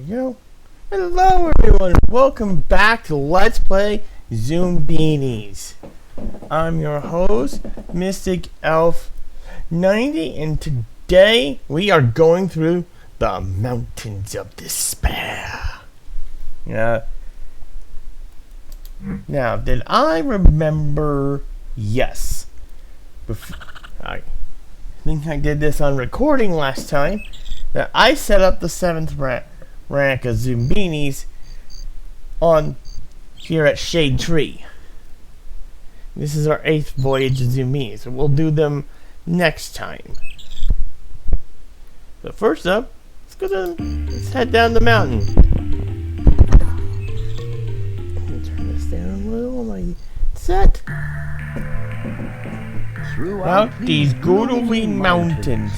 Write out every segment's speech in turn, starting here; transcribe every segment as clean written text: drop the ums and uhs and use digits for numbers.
we go. Hello everyone, welcome back to Let's Play Zoombinis. I'm your host, Mystic Elf 90, and today we are going through the Mountains of Despair. Now, did I remember? Yes. I think I did this on recording last time, that I set up the 7th rank of Zoombinis on here at Shade Tree. This is our 8th voyage of Zoombinis, so we'll do them next time. So first up, let's head down the mountain. Turn this down a little, my set. Throughout these goodly mountains,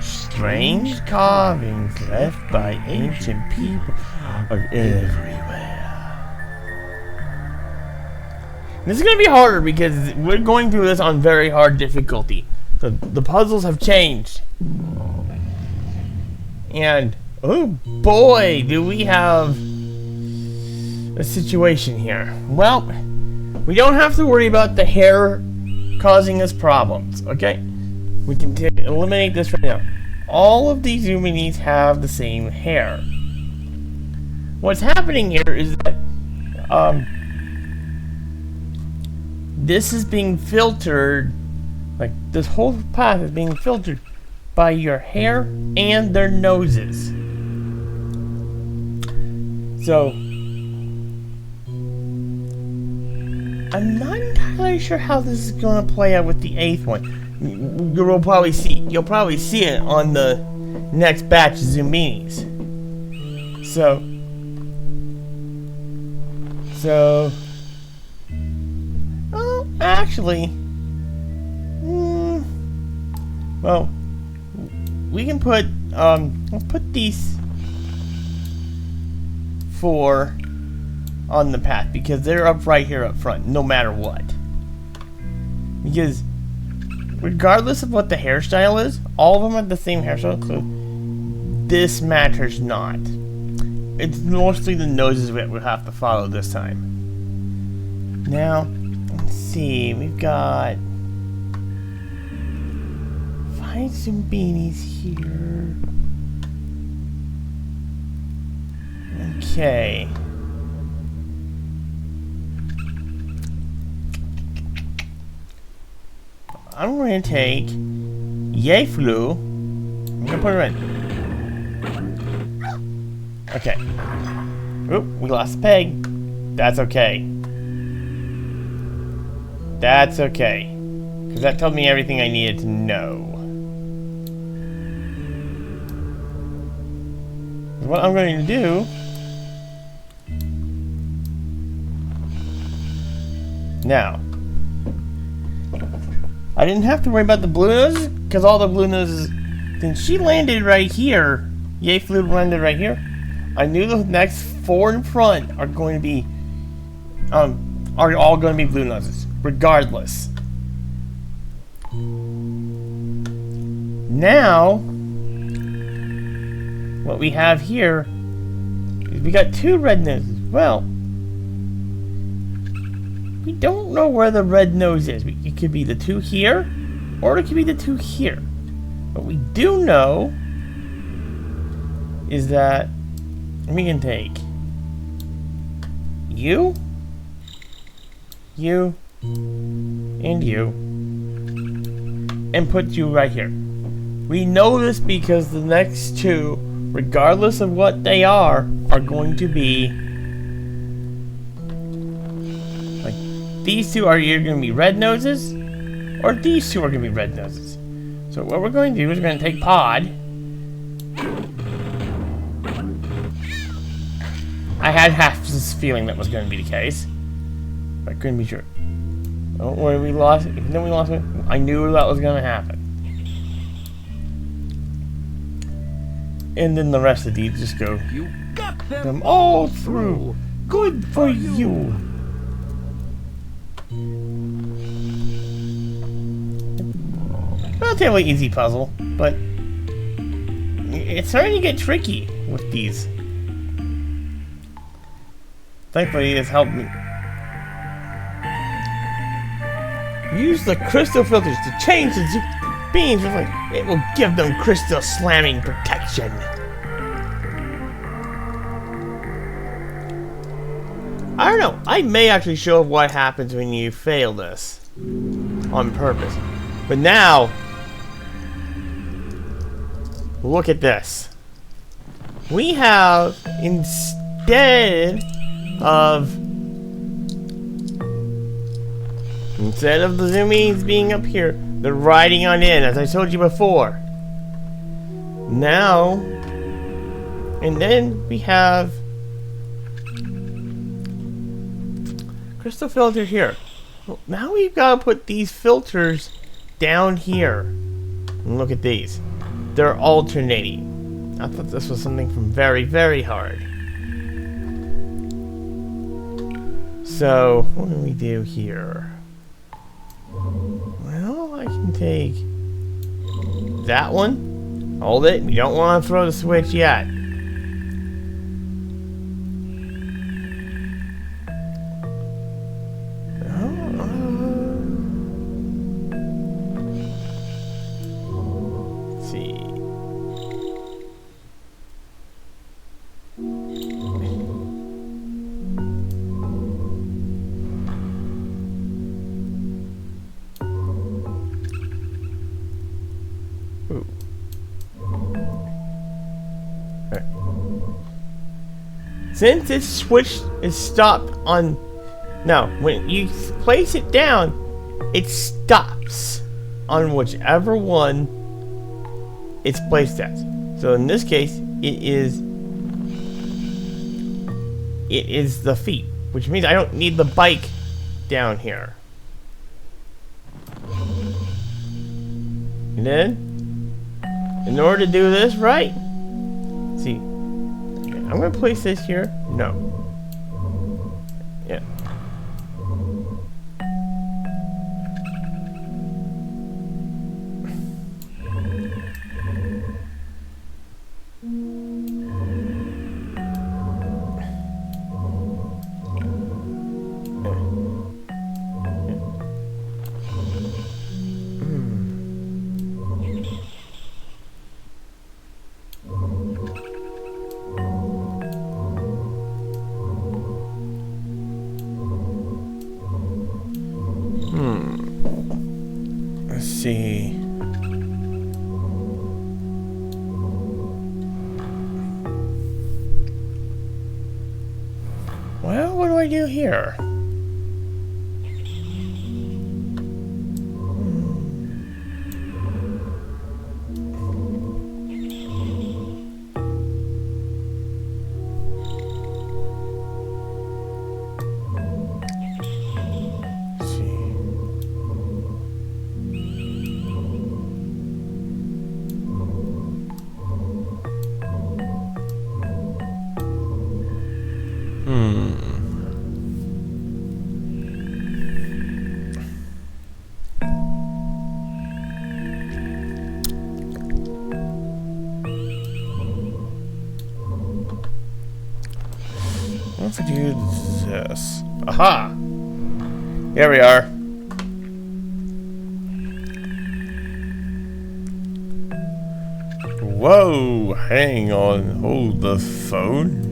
strange carvings left by ancient people are everywhere. This is going to be harder because we're going through this on very hard difficulty. So the puzzles have changed. And, oh boy, do we have a situation here. Well, we don't have to worry about the hair causing us problems, okay? We can eliminate this right now. All of these Zoombinis have the same hair. What's happening here is that this is being filtered, like this whole path is being filtered by your hair and their noses. So I'm not entirely sure how this is going to play out with the 8th one. You'll probably see it on the next batch of Zoombinis. So actually, well, we can put we'll put these 4 on the path because they're up right here up front, no matter what. Because regardless of what the hairstyle is, all of them have the same hairstyle, so this matters not. It's mostly the noses that we'll have to follow this time. Now, let's see, we've got 5 Zoombinis here. Okay. I'm going to take Yeflu. I'm going to put her in. Okay. Oop, we lost a peg. That's okay. That's okay. Because that told me everything I needed to know. What I'm going to do... Now... I didn't have to worry about the blue noses, because all the blue noses, since she landed right here, Yay Flute landed right here, I knew the next 4 in front are going to be, are all going to be blue noses, regardless. Now, what we have here, is we got 2 red noses. Well, we don't know where the red nose is. It could be the 2 here, or it could be the 2 here. What we do know is that we can take you, and you, and put you right here. We know this because the next 2, regardless of what they are going to be like these 2 are either going to be red noses, or these 2 are going to be red noses. So what we're going to do is we're going to take Pod. I had half this feeling that was going to be the case, but I couldn't be sure. Oh, when we lost it, then we lost it. I knew that was going to happen. And then the rest of these just go. You got them all through. Good for you. Relatively easy puzzle, but it's starting to get tricky with these. Thankfully, it's helped me. Use the crystal filters to change the beams. It will give them crystal slamming protection. I don't know. I may actually show what happens when you fail this on purpose. But now, look at this. We have, instead of the Zoombinis being up here, they're riding on in, as I told you before. Now, and then we have crystal filter here. Well, now we've got to put these filters down here. And look at these. They're alternating. I thought this was something from very, very hard. So, what do we do here? Well, I can take that one. Hold it. You don't want to throw the switch yet. Let's see. Since this switch is stopped on... No, when you place it down, it stops on whichever one it's placed at. So in this case, it is the feet, which means I don't need the bike down here. And then, in order to do this right, see, I'm going to place this here. No. Yeah. Let's see. Well, what do I do here? Let's do this. Aha! Here we are. Whoa! Hang on. Hold the phone.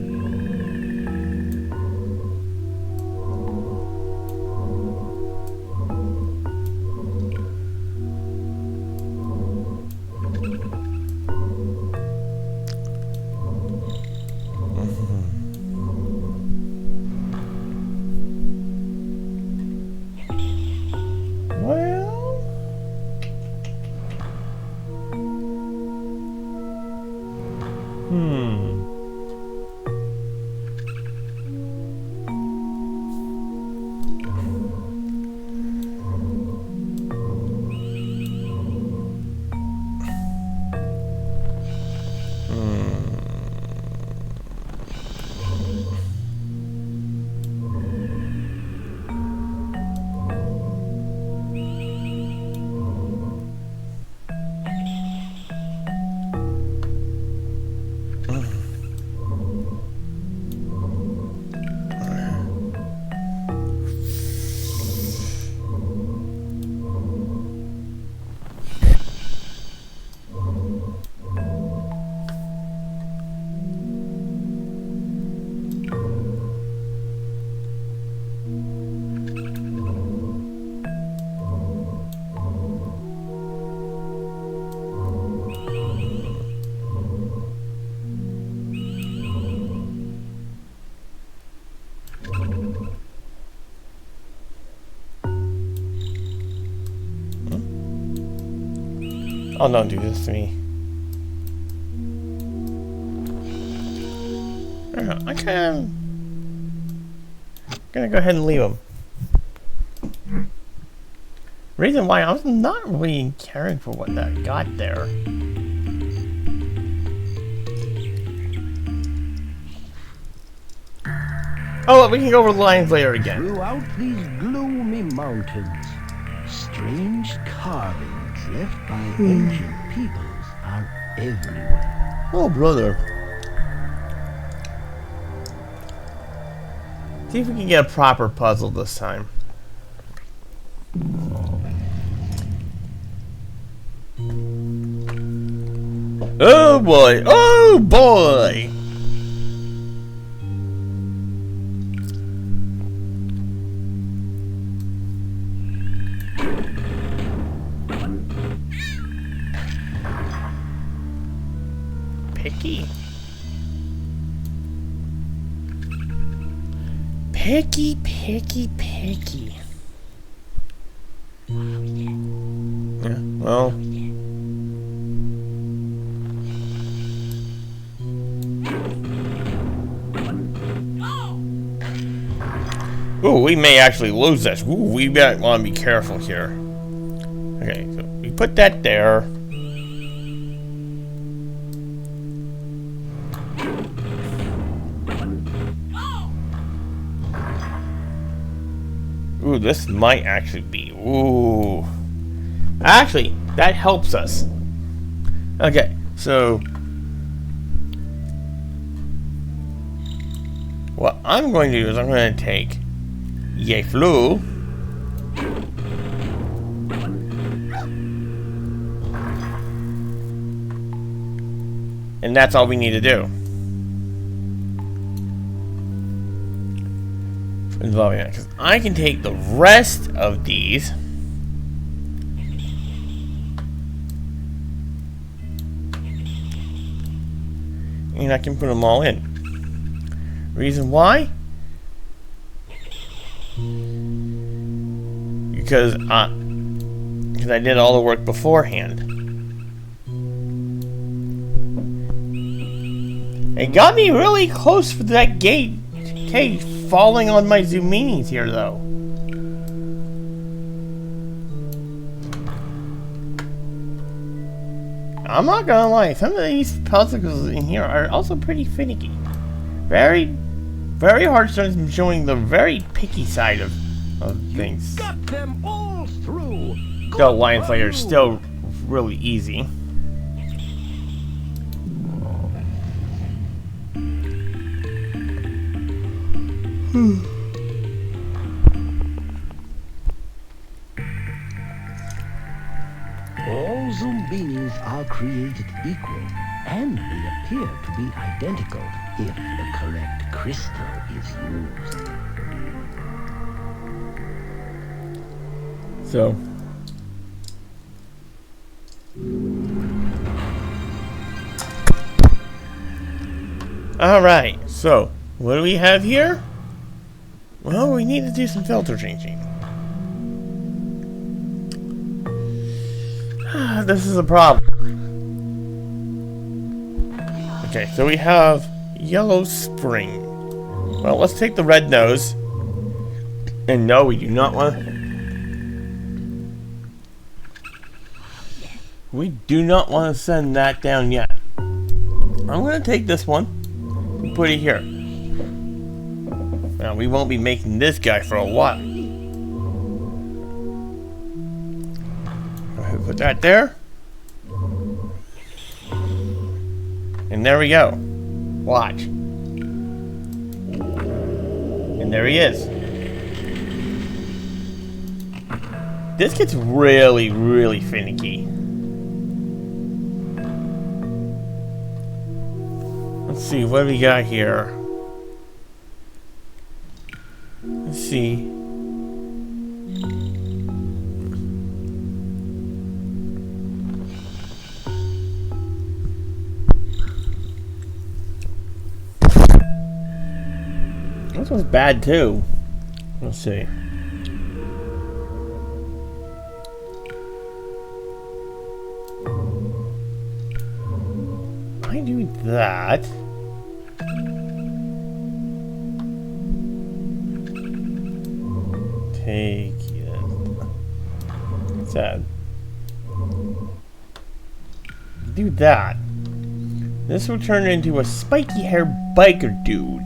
Oh, don't do this to me. I kind of gonna go ahead and leave him. Reason why I was not really caring for what that got there. Oh, look, we can go over the lines later again. Throughout these gloomy mountains, strange carvings left by ancient peoples are everywhere. Oh, brother. See if we can get a proper puzzle this time. Oh boy! Oh boy! Picky. Picky, picky, picky. Yeah, well. Ooh, we may actually lose this. Ooh, we might want to be careful here. Okay, so we put that there. Ooh, this might actually be. Ooh. Actually, that helps us. Okay, so. What I'm going to do is I'm going to take Yay Flu. And that's all we need to do. Involving that, because I can take the rest of these and I can put them all in. Reason why? Because I did all the work beforehand. It got me really close for that gate cage falling on my Zoombinis here, though. I'm not gonna lie, some of these puzzles in here are also pretty finicky. Very, very hard showing the very picky side of things. Got them all through. The Lion Slayer is still really easy. All Zoombinis are created equal, and they appear to be identical if the correct crystal is used. So. Alright, so what do we have here? Well, we need to do some filter changing. This is a problem. Okay, so we have Yellow Spring. Well, let's take the red nose. And no, we do not want to... We do not want to send that down yet. I'm going to take this one and put it here. Now, we won't be making this guy for a while. Go ahead and put that there. And there we go. Watch. And there he is. This gets really, really finicky. Let's see, what do we got here? Let's see. This one's bad too. Let's see. I do that. Take it. What's that? Do that. This will turn into a spiky haired biker dude.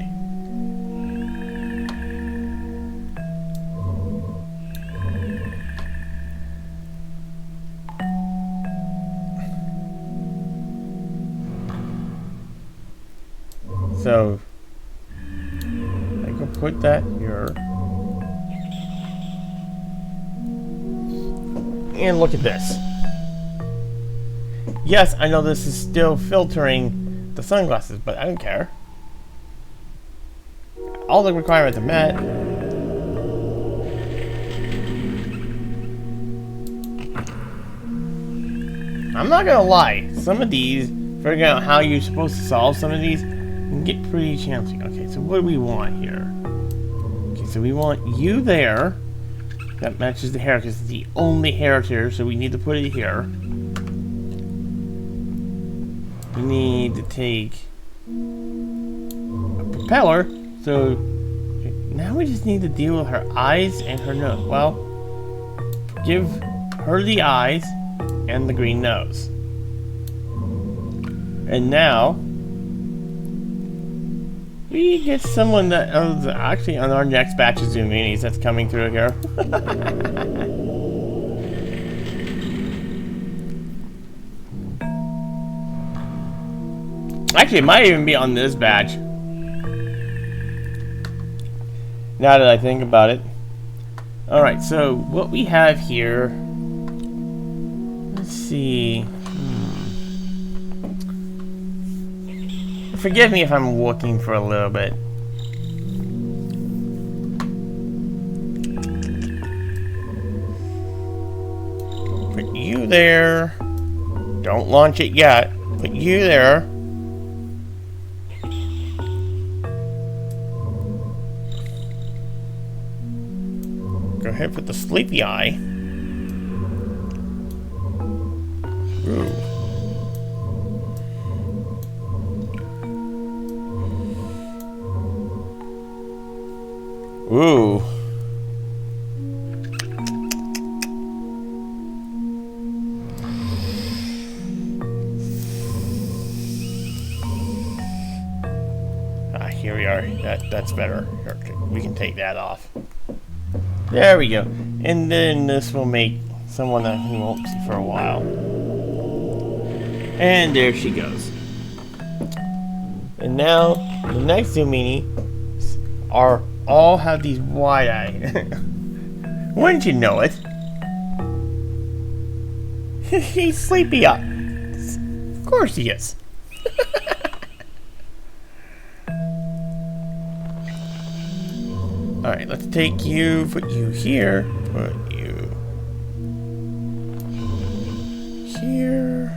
So I can put that here. And look at this. Yes, I know this is still filtering the sunglasses, but I don't care. All the requirements are met. I'm not gonna lie, some of these, figuring out how you're supposed to solve some of these, can get pretty challenging. Okay, so what do we want here? Okay, so we want you there. That matches the hair because it's the only hair here, so we need to put it here. We need to take a propeller, so now we just need to deal with her eyes and her nose. Well, give her the eyes and the green nose. And now we get someone that is actually on our next batch of Zoombinis that's coming through here. Actually, it might even be on this batch. Now that I think about it. Alright, so what we have here. Let's see. Forgive me if I'm looking for a little bit. Put you there. Don't launch it yet. Put you there. Go ahead, put the sleepy eye. Ooh. Ooh. Here we are. That's better. We can take that off. There we go. And then this will make someone that we won't see for a while. And there she goes. And now the next Zoomini are all have these wide eyes. Wouldn't you know it? He's sleepy up. Of course he is. Alright, let's take you, put you here, put you here.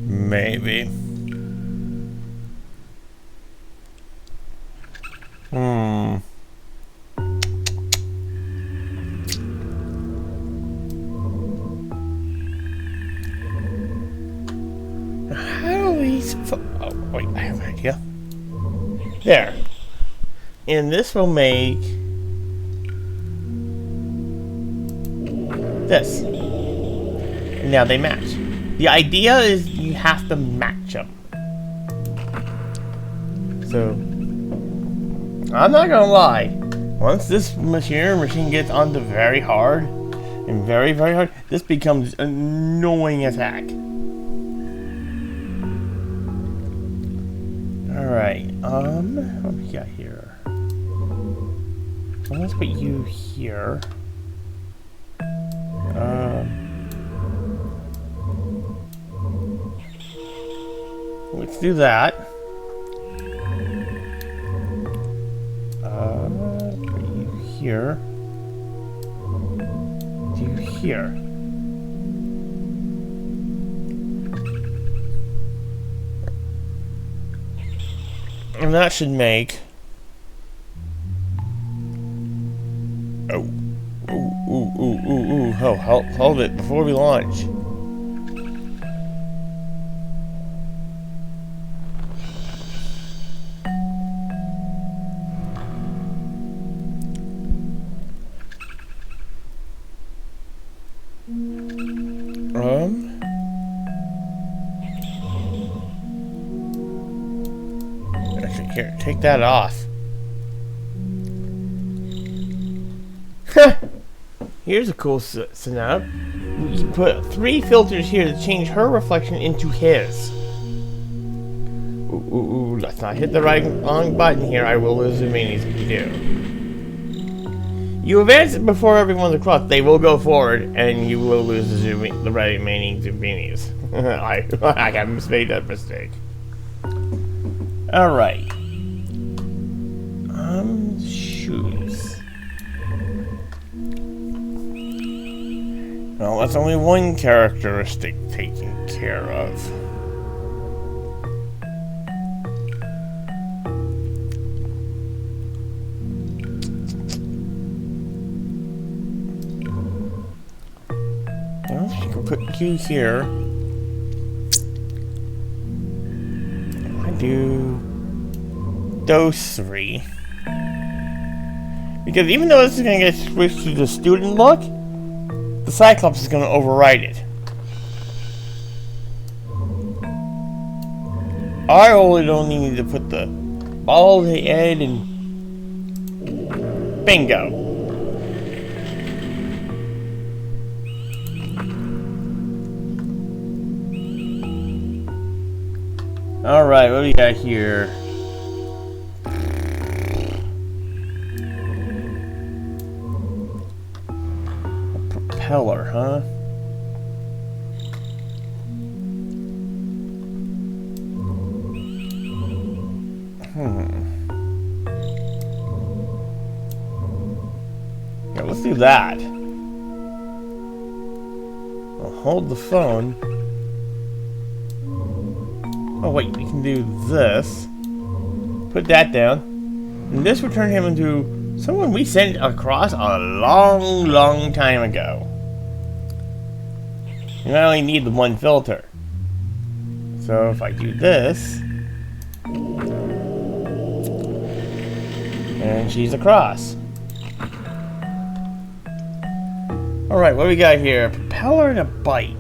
Maybe. Oh, wait, I have an idea. There. And this will make this. Now they match. The idea is you have to match them. So, I'm not gonna lie. Once this machine gets onto very hard, and very, very hard, this becomes annoying as heck. Alright, what we got here? So let's put you here. Let's do that. Put you here. Do here. And that should make... Oh. Ooh. Hold it before we launch. Actually, here, take that off. Here's a cool setup. We can put 3 filters here to change her reflection into his. Ooh, let's not hit the wrong button here. I will lose Zoombinis if you do. You advance it before everyone's across. They will go forward, and you will lose the remaining Zoombinis. I have made that mistake. Alright. Shoes. Well, that's only one characteristic taken care of. Well, you can put you here. I do those 3. Because even though this is going to get switched to the student look, the Cyclops is going to override it. I only don't need to put the bald head and bingo. Alright, what do we got here? Propeller, huh? Yeah, let's do that. I'll hold the phone. Oh wait, we can do this. Put that down. And this will turn him into someone we sent across a long time ago. You only need the 1 filter. So if I do this, and she's across. Alright, what do we got here? A propeller and a bike.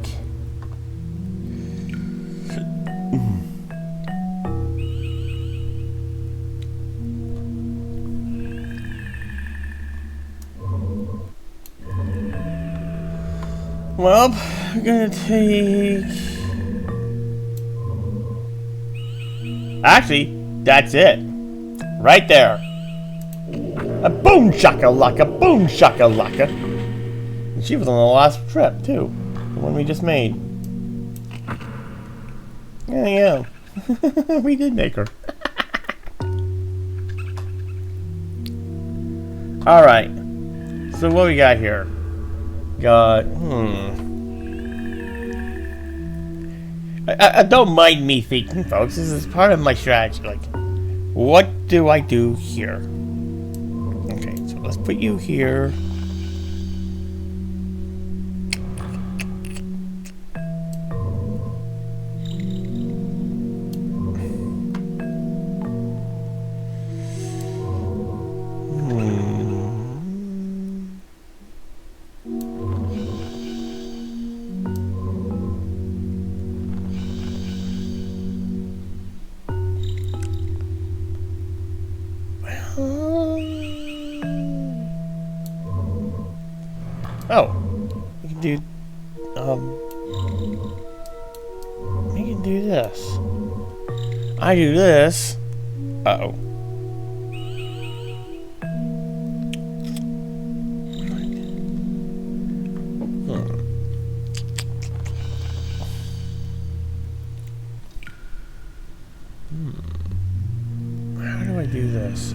Well, we're gonna take... Actually, that's it. Right there. A boom shakalaka, boom shakalaka. And she was on the last trip, too. The one we just made. Yeah. We did make her. Alright. So what we got here? Got, I don't mind me thinking, folks. This is part of my strategy. Like, what do I do here? Okay, so let's put you here. Oh, we can do, we can do this. I do this. Uh-oh. How do I do this?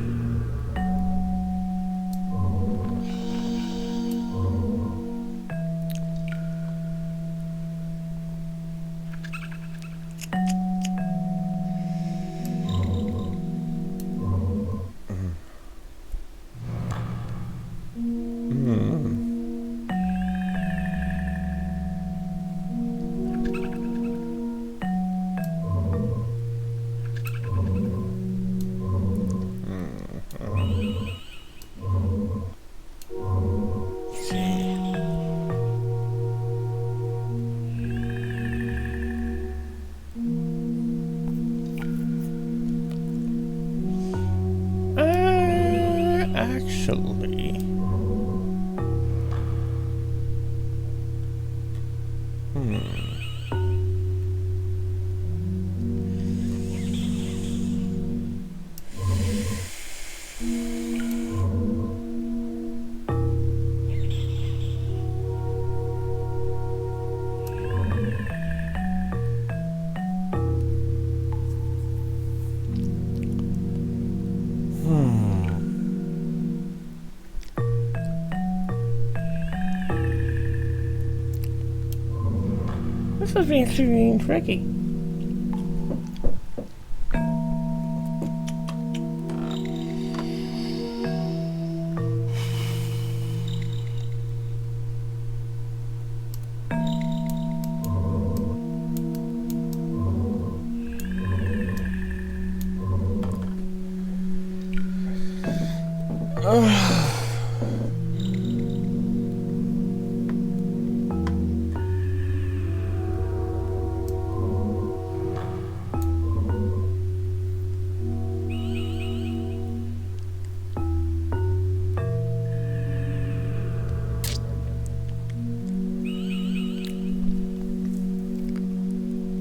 This is being tricky.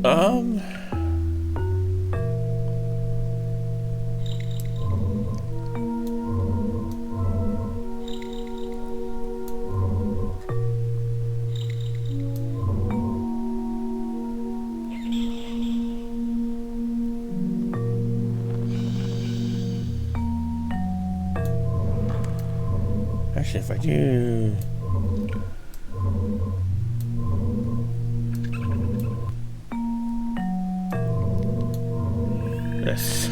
Um. Actually, if I do. This.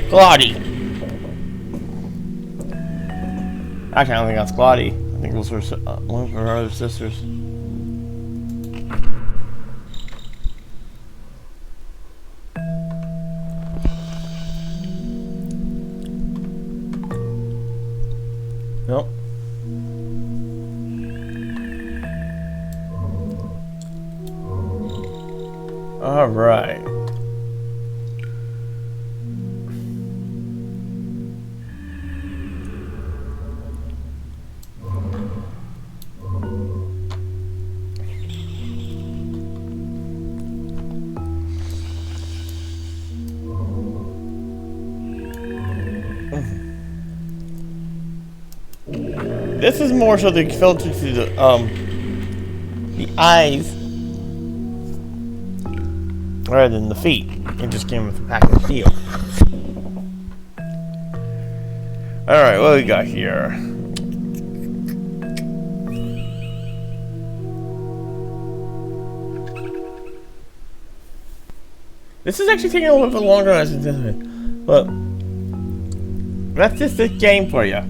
Claudie. Actually, I don't think that's Claudie. I think it was one of her other sisters. Nope. All right. This is more so the filter to the eyes rather than the feet. It just came with a pack of steel. Alright, what do we got here? This is actually taking a little bit longer than I anticipated. But that's just this game for you.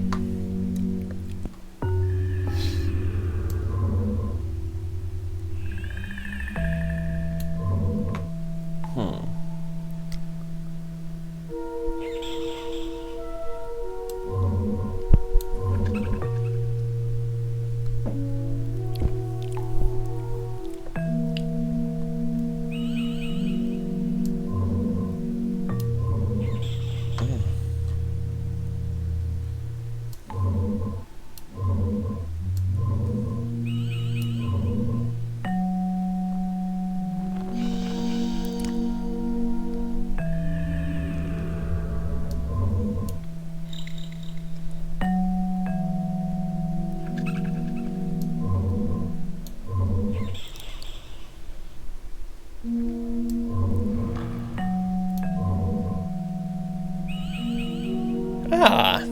Ah,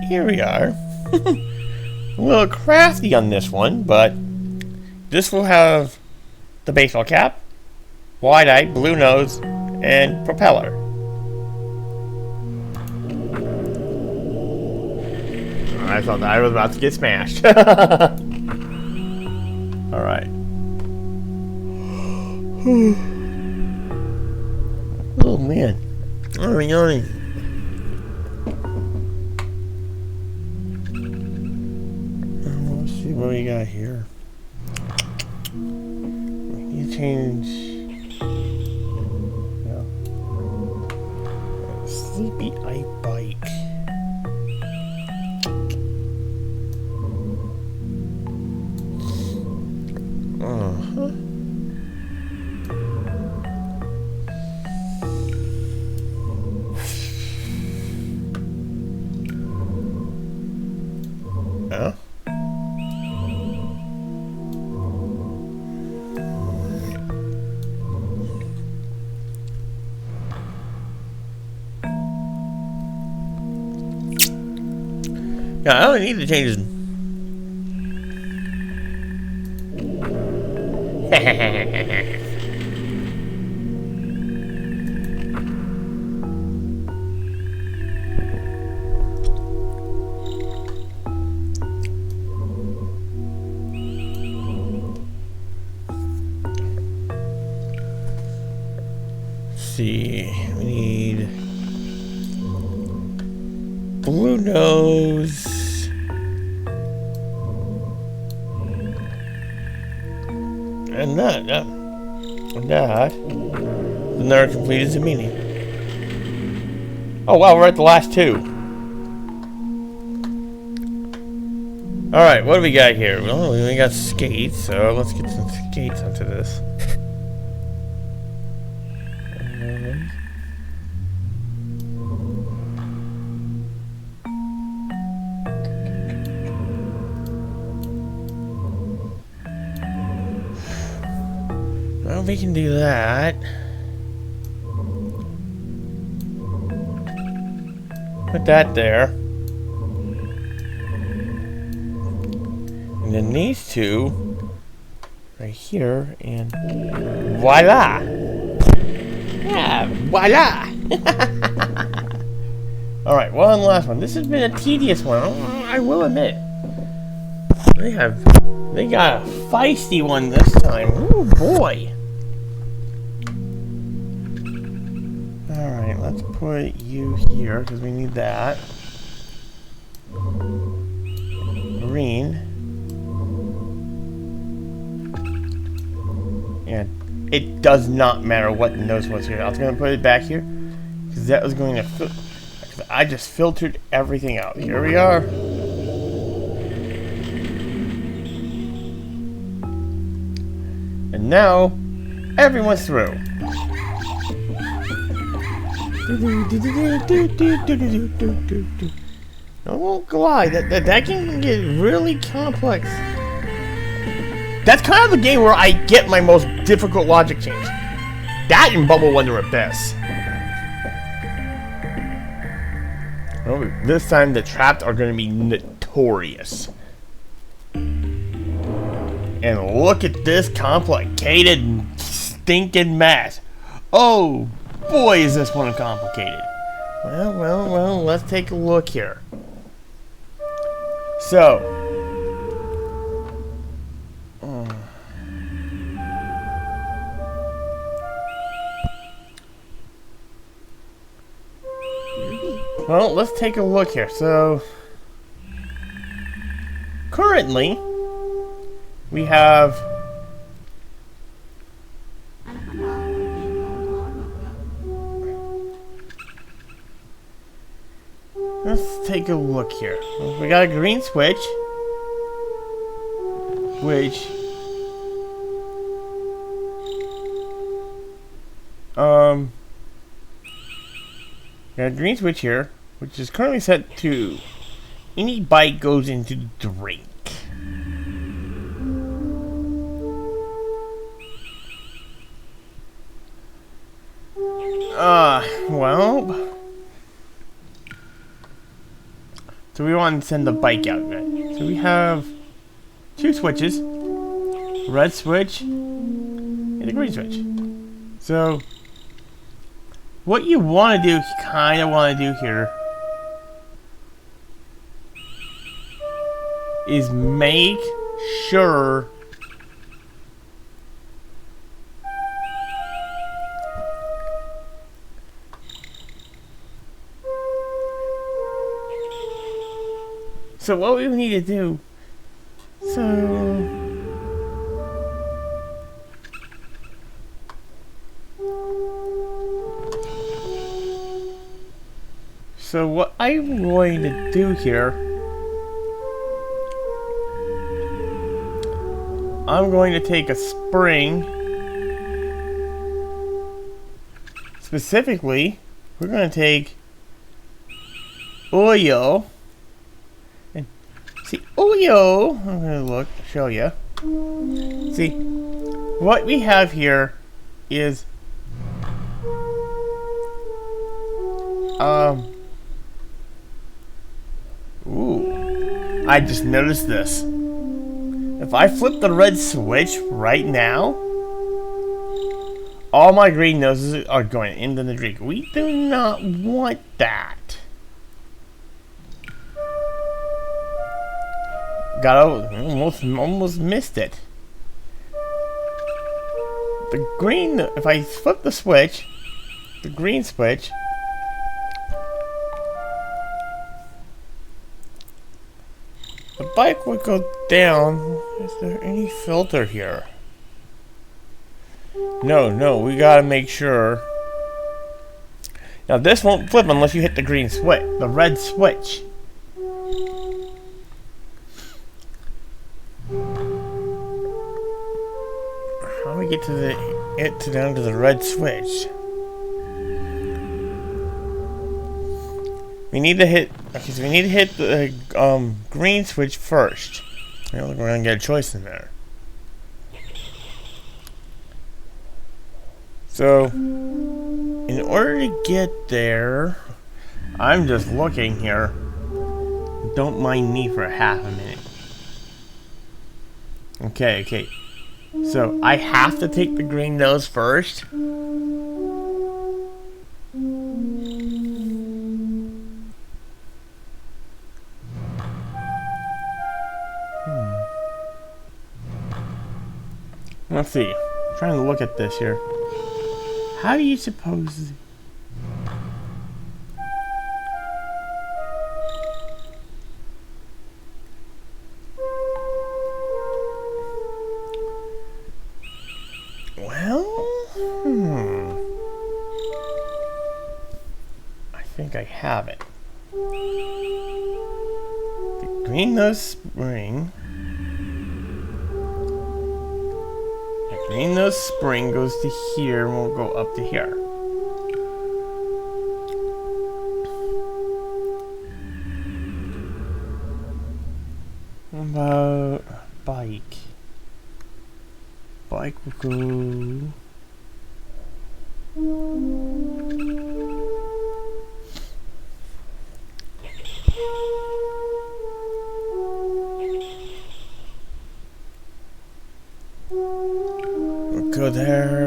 here we are. A little crafty on this one, but this will have the baseball cap, wide-eye, blue nose, and propeller. I thought that I was about to get smashed. Alright. Oh man. I'm yawning. Let's see what we got here. We need to change. Yeah. Sleepy eye bike. Uh-huh. Yeah. Yeah, I don't need to change see. We need blue nose. And that. Another completed Zombini. Oh wow, we're at the last two. Alright, what do we got here? Well, we got skates, so let's get some skates onto this. Well, we can do that. Put that there. And then these two right here, and voila! Yeah, voila! Alright, one last one. This has been a tedious one, I will admit. They got a feisty one this time. Oh boy! Alright, let's put you here because we need that. Green. And it does not matter what the nose was here. I was going to put it back here because that was going to I just filtered everything out. Here we are. And now everyone's through. I won't lie, that can get really complex. That's kind of the game where I get my most difficult logic change. That and Bubble Wonder Abyss. Oh, this time the traps are going to be notorious. And look at this complicated stinking mess. Oh boy, is this one complicated. Well, let's take a look here. So, well, let's take a look here. So, currently, we have let's take a look here. We got a green switch, which got a green switch here, which is currently set to any bite goes into the drink. Well, so we want to send the bike out, right? So we have two switches, red switch and a green switch. So what you want to do, kind of want to do here, is make sure so what we need to do, so what I'm going to do here, I'm going to take a spring. Specifically, we're going to take oil. And see, oil, I'm going to show you. See, what we have here is I just noticed this. If I flip the red switch right now, all my green noses are going into the drink. We do not want that. Almost missed it. The green, if I flip the switch, the green switch, the bike would go down. Is there any filter here? No, we gotta make sure. Now this won't flip unless you hit the green switch, the red switch. How do we get to down to the red switch? We need to hit. Okay, so we need to hit the green switch first. I don't think we're gonna get a choice in there. So, in order to get there, I'm just looking here. Don't mind me for half a minute. Okay. So, I have to take the green nose first. Let's see. I'm trying to look at this here. How do you suppose... I think I have it. The green nose spring. The green nose spring goes to here and we'll go up to here. What about bike? Bike will go... We'll go there.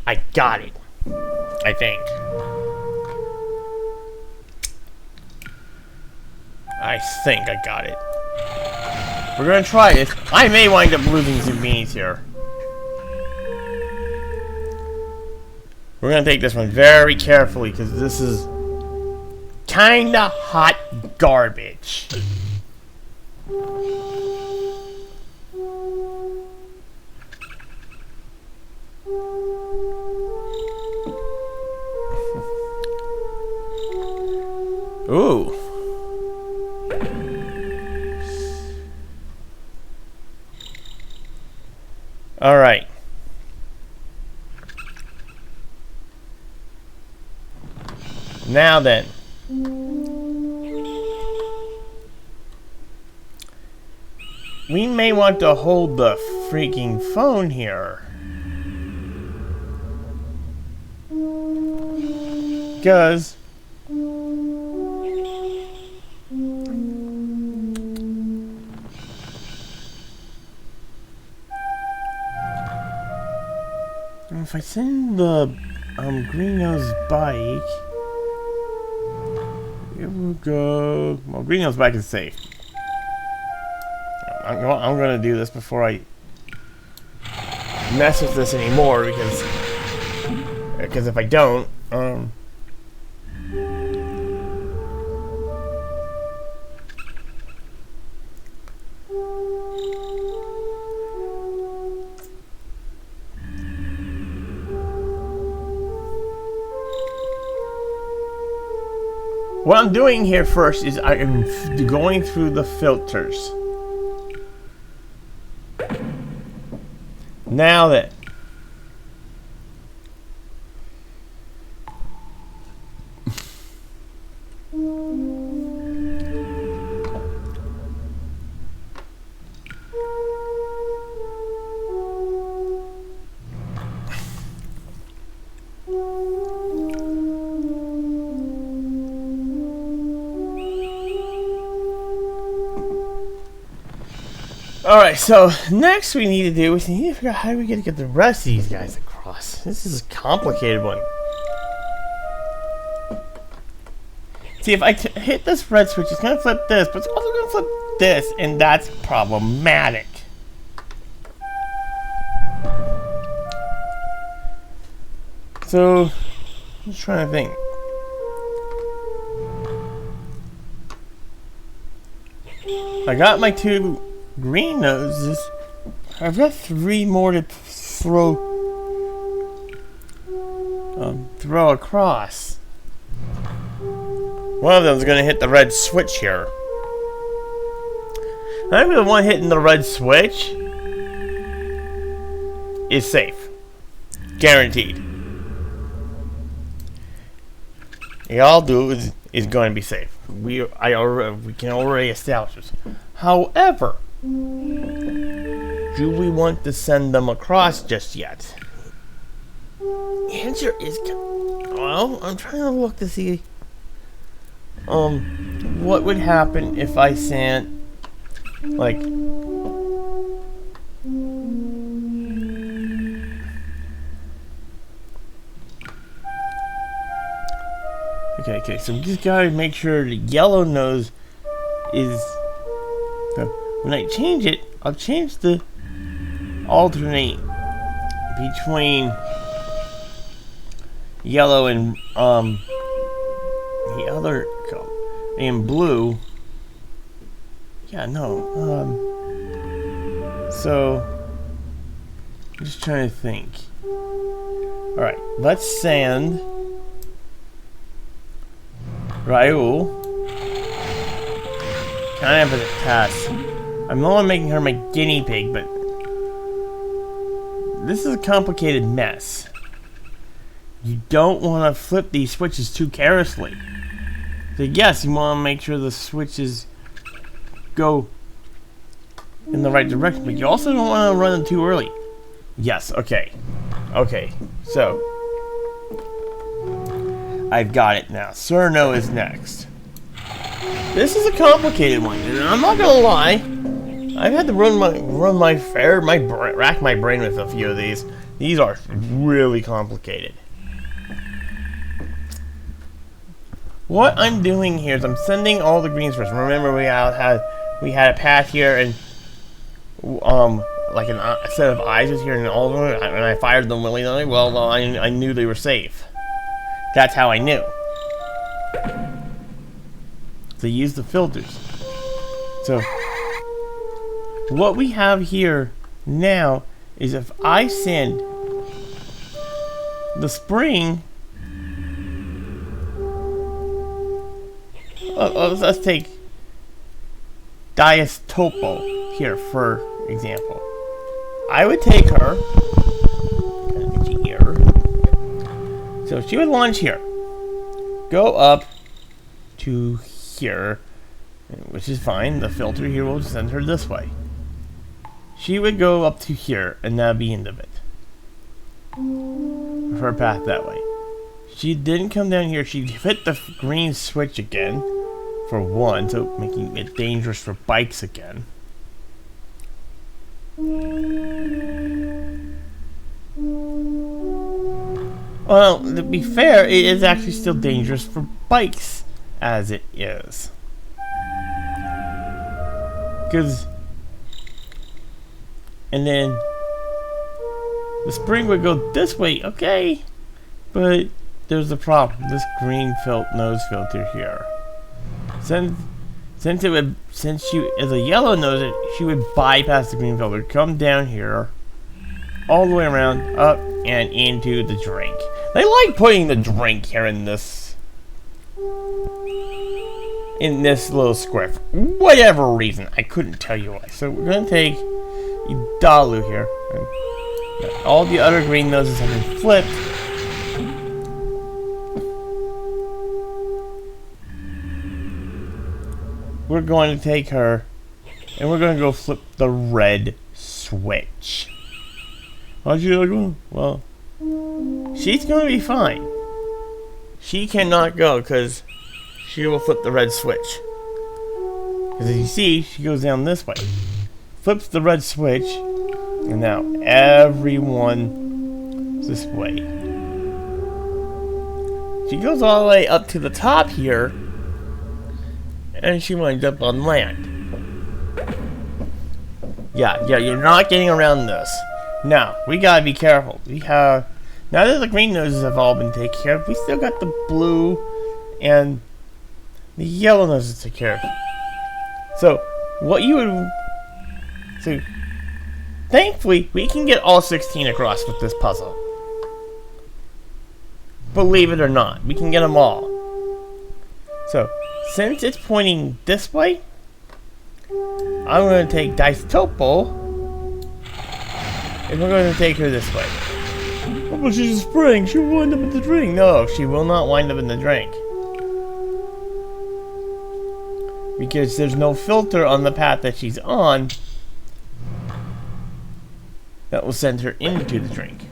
I got it. I think. I got it. We're gonna try it. I may wind up losing Zoombinis here. We're gonna take this one very carefully because this is kinda hot garbage. Ooh. All right. Now then. We may want to hold the freaking phone here. Because if I send the green nose bike, it will go. Well, green nose bike is safe. I'm gonna do this before I mess with this anymore because if I don't, what I'm doing here first is I am going through the filters. Now that Alright, so next we need to do is we need to figure out how do we get the rest of these guys across. gosh, this is a complicated one. See, if I hit this red switch, it's going to flip this, but it's also going to flip this, and that's problematic. So, I'm just trying to think. I got my 2 green noses. I've got 3 more to throw across. One of them is going to hit the red switch here. I think the one hitting the red switch is safe. Guaranteed. All do is going to be safe. We can already establish this. However, do we want to send them across just yet? The answer is, well, I'm trying to look to see what would happen if I sent like okay, so we just gotta make sure the yellow nose is when I change it, I'll change the alternate between yellow and the other color and blue. Yeah, no. So I'm just trying to think. Alright, let's send Raul kind of as a test. I'm only making her my guinea pig, but this is a complicated mess. You don't want to flip these switches too carelessly. So yes, you want to make sure the switches go in the right direction, but you also don't want to run them too early. Yes, okay. Okay, so I've got it now. Cerno is next. This is a complicated one, and I'm not gonna lie. I've had to rack my brain with a few of these. These are really complicated. What I'm doing here is I'm sending all the greens first. Remember, we had a path here, and like a set of eyes was here, and all of them, and I fired them willy-nilly. Well, I knew they were safe. That's how I knew. To use the filters. So what we have here now is if I send the spring, let's take Dias Topo here for example. I would take her, so she would launch here, go up to here, which is fine. The filter here will send her this way. She would go up to here, and that'd be end of it. Her path that way. She didn't come down here. She hit the green switch again, for one, so making it dangerous for bikes again. Well, to be fair, it is actually still dangerous for bikes as it is. And then the spring would go this way, okay, but there's a problem. This green nose filter here. Since she is a yellow nose, she would bypass the green filter, come down here, all the way around, up and into the drink. They like putting the drink here in this little square for whatever reason. I couldn't tell you why. So we're gonna take Idalu here. All the other green noses have been flipped. We're going to take her and we're going to go flip the red switch. How'd you like? Well, she's going to be fine. She cannot go because she will flip the red switch. As you see, she goes down this way. Flips the red switch. And now everyone is this way. She goes all the way up to the top here, and she winds up on land. Yeah, you're not getting around this. Now, we gotta be careful. We have, now that the green noses have all been taken care of, we still got the blue and the yellow noses to take care of. So, thankfully, we can get all 16 across with this puzzle. Believe it or not, we can get them all. So, since it's pointing this way, I'm going to take Dice Topo, and we're going to take her this way. Oh, but she's a spring, she'll wind up in the drink. No, she will not wind up in the drink. Because there's no filter on the path that she's on that will send her into the drink.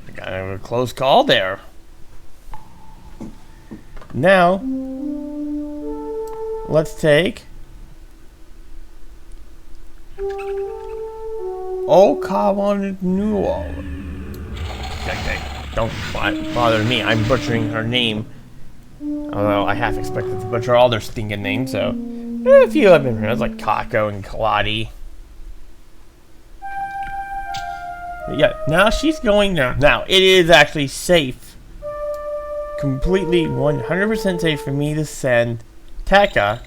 I got a close call there. Now, let's take Okawanuo. Don't bother me, I'm butchering her name. Although I half expected to butcher all their stinking names, so a few have been pronounced, like Kako and Kaladi. But yeah, now she's going down. Now, it is actually safe. Completely 100% safe for me to send Taka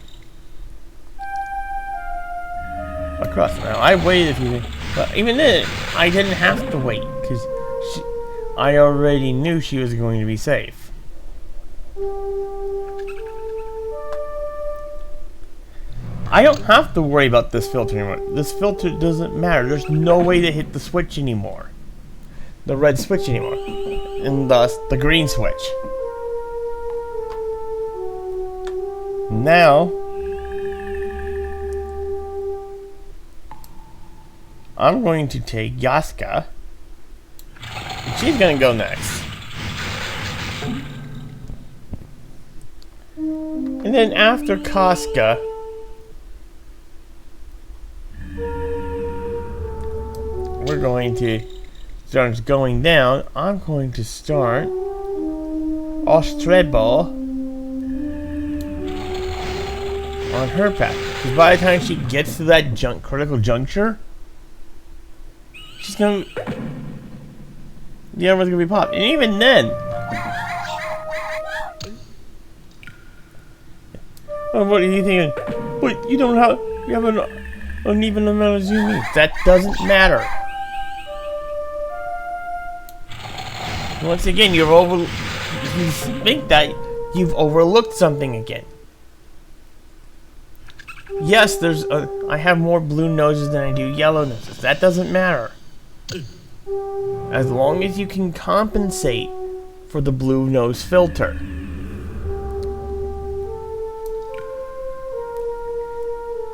across. Now, I waited a few minutes, but even then, I didn't have to wait, because I already knew she was going to be safe. I don't have to worry about this filter anymore. This filter doesn't matter. There's no way to hit the switch anymore. The red switch anymore. And thus, the green switch. Now, I'm going to take Yaska. And she's going to go next. And then after Casca, we're going to start going down. I'm going to start Ostrebo on her path. Because by the time she gets to that critical juncture, she's gonna, the armor's gonna be popped. And even then, oh, what are you thinking? But you don't have, you have an uneven amount of Zoombinis. That doesn't matter. Once again, you think that you've overlooked something again. Yes, I have more blue noses than I do yellow noses. That doesn't matter. As long as you can compensate for the blue nose filter.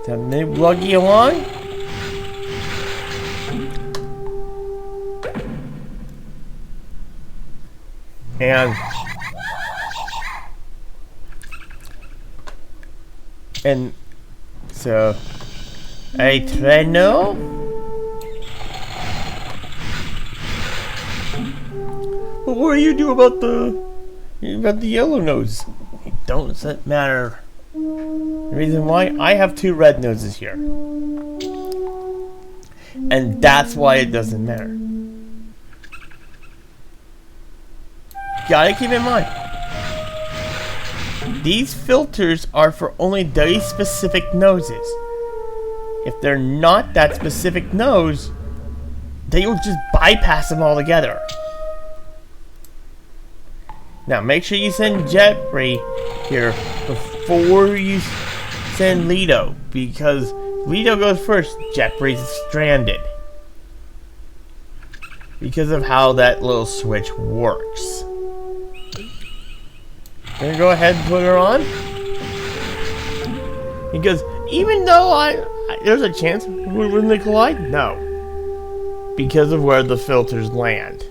Time to lug you along. And so a treno. But what do you do about the yellow nose? It doesn't matter. The reason why, I have two red noses here. And that's why it doesn't matter. Gotta keep in mind, these filters are for only those specific noses. If they're not that specific nose, they will just bypass them altogether. Now make sure you send Jetbray here before you send Lido, because Lido goes first, Jetbray's stranded. Because of how that little switch works. Gonna go ahead and put her on. Because even though there's a chance when they collide, no. Because of where the filters land.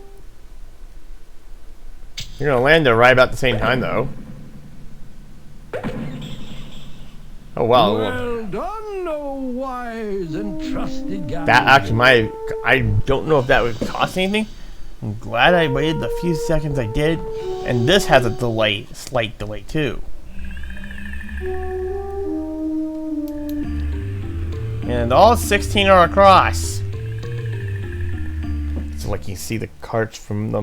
You're gonna land there right about the same time, though. Oh wow! Well done, oh wise and trusted guide. That actually I don't know if that would cost anything, I'm glad I waited the few seconds I did, and this has a delay, slight delay too. And all 16 are across. It's like you see the carts from the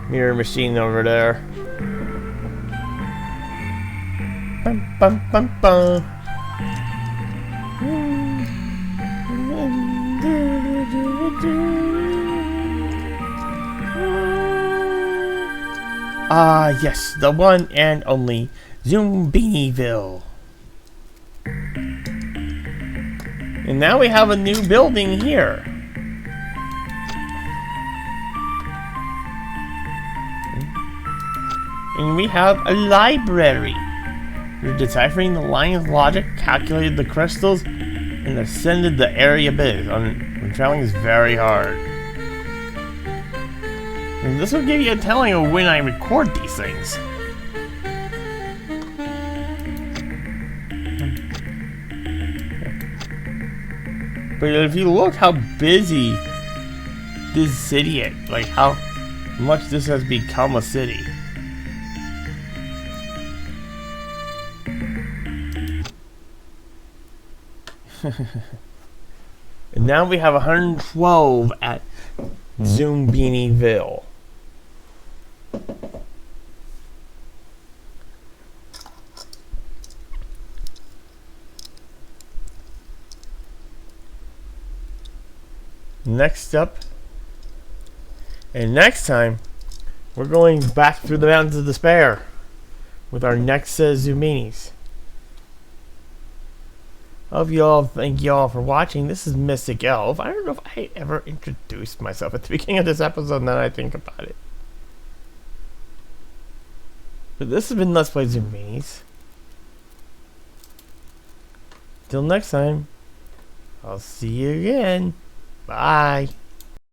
mirror machine over there. Bum, bum, bum, bum. Ah, yes, the one and only Zoombinisville. And now we have a new building here. And we have a library. We're deciphering the lion's logic, calculated the crystals, and ascended the area bit. When traveling is very hard. And this will give you a telling of when I record these things. But if you look how busy this city is, like how much this has become a city. And now we have 112 at Zoombinisville. Next up, and next time, we're going back through the Mountains of Despair with our next Zoombinis. Thank y'all for watching. This is Mystic Elf. I don't know if I ever introduced myself at the beginning of this episode, now that I think about it. But this has been Let's Play Zoombinis. Till next time, I'll see you again. Bye.